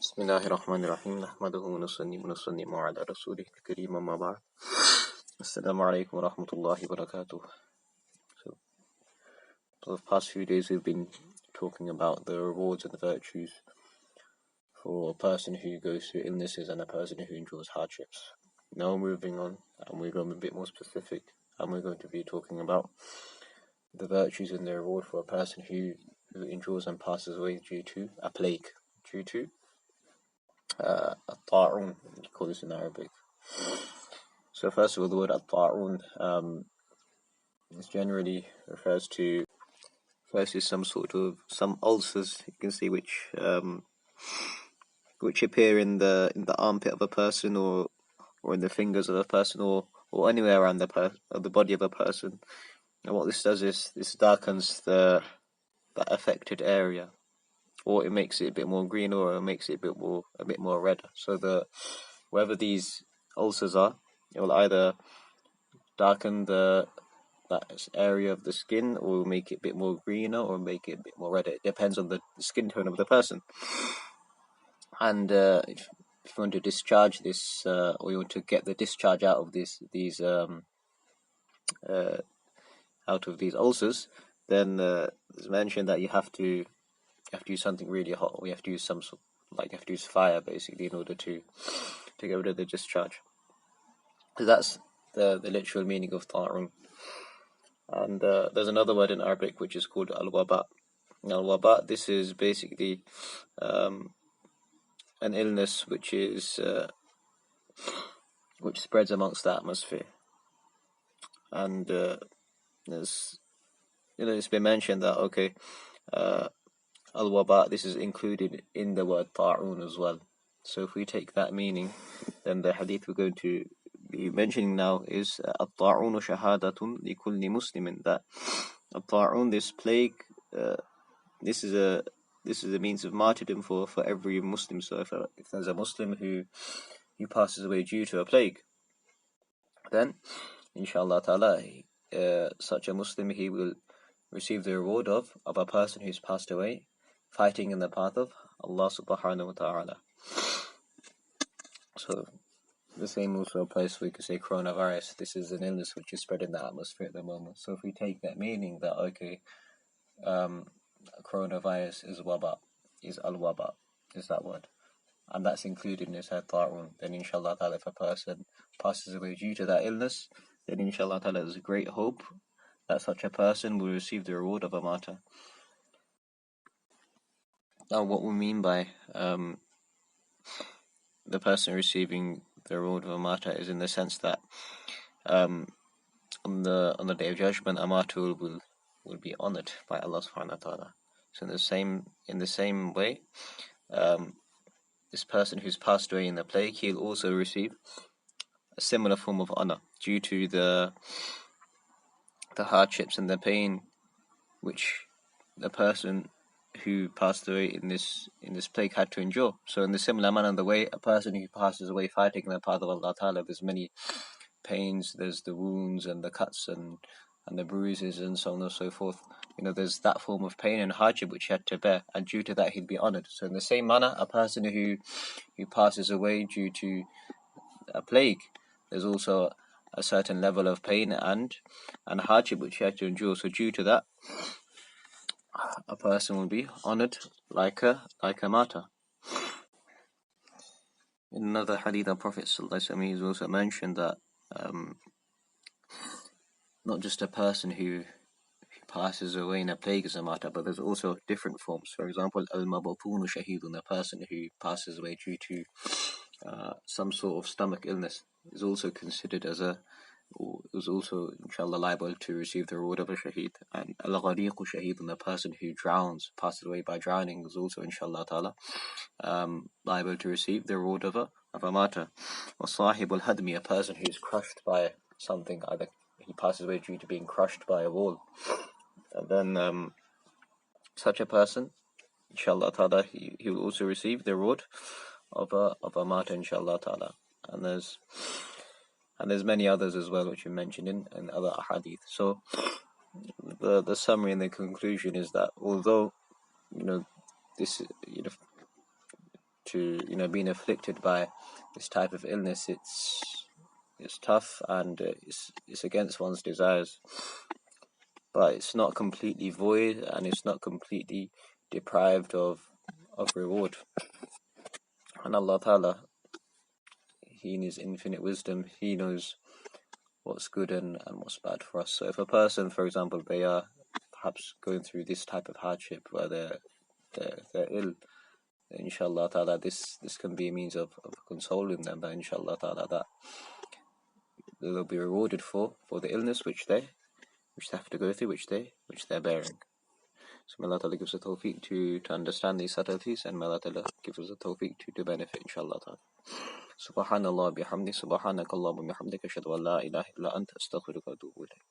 بسم الله الرحمن الرحيم نحمده ونصلي على رسوله الكريم أما بعد السلام عليكم ورحمة الله وبركاته. So for the past few days we've been talking about the rewards and the virtues for a person who goes through illnesses and a person who endures hardships. Now moving on, and we're going to be a bit more specific, and we're going to be talking about the virtues and the reward for a person who endures and passes away due to a plague, due to الطاعون, you call this in Arabic. So first of all, the word al-ta'un is generally refers to some ulcers you can see which appear in the armpit of a person or in the fingers of a person or anywhere around the body of a person. And what this does is this darkens that affected area, or it makes it a bit more green, or it makes it a bit more red. So wherever these ulcers are, it will either darken that area of the skin, or make it a bit more greener, or make it a bit more red. It depends on the skin tone of the person. And if you want to discharge this, or you want to get the discharge out of these ulcers, then it's mentioned that you have to use something really hot, or you have to use you have to use fire basically in order to get rid of the discharge. So that's the literal meaning of ta'un. And there's another word in Arabic which is called al-waba. Al-waba, this is basically an illness which spreads amongst the atmosphere. And it's been mentioned that al-waba, this is included in the word ta'un as well. So if we take that meaning, then the hadith we're going to be mentioning now is at-ta'un shahadatun li kulli muslimin, that at-ta'un, this plague, this is a means of martyrdom for every Muslim. So if there's a Muslim who passes away due to a plague, then inshallah ta'ala such a Muslim, he will receive the reward of a person who's passed away fighting in the path of Allah subhanahu wa ta'ala. So the same also applies, we could say, coronavirus. This is an illness which is spread in the atmosphere at the moment. So if we take that meaning that coronavirus is waba, is al-waba, is that word, and that's included in this ta'un, then inshallah ta'ala, if a person passes away due to that illness, then inshallah ta'ala there's a great hope that such a person will receive the reward of a martyr. Now what we mean by the person receiving the reward of a martyr is in the sense that on the day of judgment, a martyr will be honored by Allah subhanahu wa ta'ala. So in the same way, this person who's passed away in the plague, he'll also receive a similar form of honor due to the hardships and the pain which the person who passed away in this plague had to endure. So in the similar manner, the way a person who passes away fighting in the path of Allah ta'ala, there's many pains, there's the wounds and the cuts and the bruises and so on and so forth. There's that form of pain and hardship which he had to bear, and due to that he'd be honored. So in the same manner, a person who passes away due to a plague, there's also a certain level of pain and hardship which he had to endure. So due to that, a person will be honored like a martyr. In another hadith, the Prophet ﷺ has also mentioned that not just a person who passes away in a plague is a martyr, but there's also different forms. For example, al-mabtunu shahidun, a person who passes away due to some sort of stomach illness, is also considered is also inshallah liable to receive the reward of a shaheed. And al-ghariqu shahidun, a person who passes away by drowning, is also inshallah ta'ala liable to receive the reward of a martyr. Wa sahibul hadmi, a person who's crushed by something, either he passes away due to being crushed by a wall, and then such a person, inshallah ta'ala, he will also receive the reward of a martyr, inshallah ta'ala. And there's many others as well which are mentioned in other ahadith. So the summary and the conclusion is that although this to being afflicted by this type of illness, it's tough, and it's against one's desires, but it's not completely void, and it's not completely deprived of reward. And Allah Ta'ala, He in His infinite wisdom, He knows what's good and what's bad for us. So if a person, for example, they are perhaps going through this type of hardship where they're ill, inshallah ta'ala, this can be a means of consoling them, that inshallah ta'ala that they'll be rewarded for the illness which they have to go through, which they're bearing. So may Allah ta'ala gives us the tawfiq to understand these subtleties, and may Allah ta'ala gives us the tawfiq to benefit, inshallah ta'ala. Subhanallah bihamdi, subhanakallahumma bihamdika, ashhadu an la ilaha illa anta, astaghfiruka wa atubu ilayk.